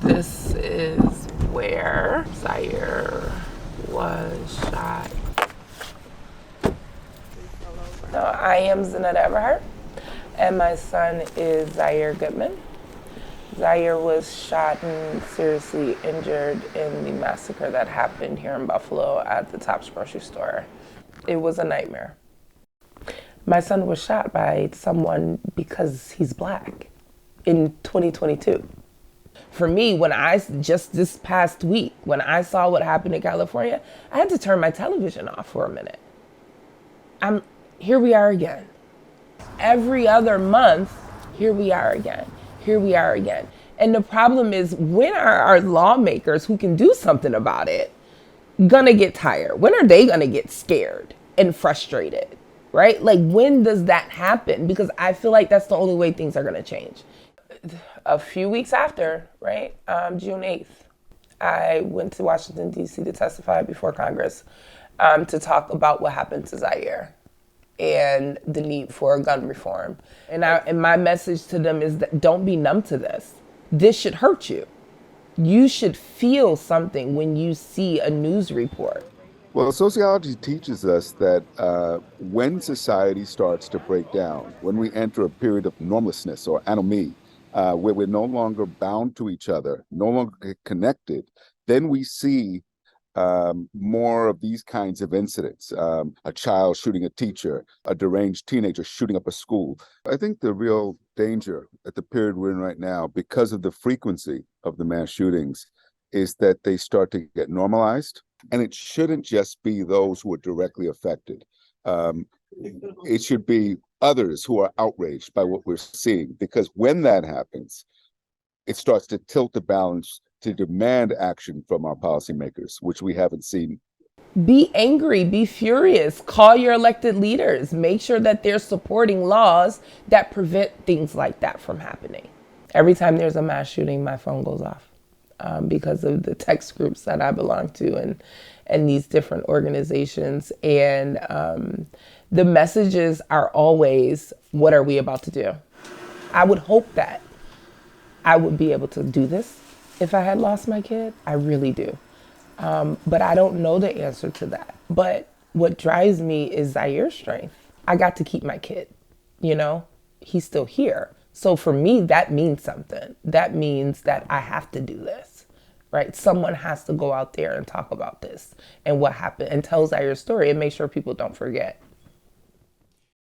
This is where Zaire was shot. So I am Zeneta Everhart, and my son is Zaire Goodman. Zaire was shot and seriously injured in the massacre that happened here in Buffalo at the Tops grocery store. It was a nightmare. My son was shot by someone because he's black in 2022. For me, just this past week, when I saw what happened in California, I had to turn my television off for a minute. Here we are again. Every other month, here we are again. Here we are again. And the problem is, when are our lawmakers who can do something about it gonna get tired? When are they gonna get scared and frustrated, right? Like, when does that happen? Because I feel like that's the only way things are gonna change. A few weeks after, right, June 8th, I went to Washington, D.C. to testify before Congress to talk about what happened to Zaire and the need for gun reform. And my message to them is that don't be numb to this. This should hurt you. You should feel something when you see a news report. Well, sociology teaches us that when society starts to break down, when we enter a period of normlessness or anomie, where we're no longer bound to each other, no longer connected, then we see more of these kinds of incidents. A child shooting a teacher, a deranged teenager shooting up a school. I think the real danger at the period we're in right now, because of the frequency of the mass shootings, is that they start to get normalized. And it shouldn't just be those who are directly affected. It should be others who are outraged by what we're seeing, because when that happens, it starts to tilt the balance to demand action from our policymakers, which we haven't seen. Be angry, be furious, call your elected leaders, make sure that they're supporting laws that prevent things like that from happening. Every time there's a mass shooting, my phone goes off because of the text groups that I belong to and these different organizations. And the messages are always, what are we about to do? I would hope that I would be able to do this if I had lost my kid. I really do. But I don't know the answer to that. But what drives me is Zaire's strength. I got to keep my kid, he's still here. So for me, that means something. That means that I have to do this, right? Someone has to go out there and talk about this and what happened and tell Zaire's story and make sure people don't forget.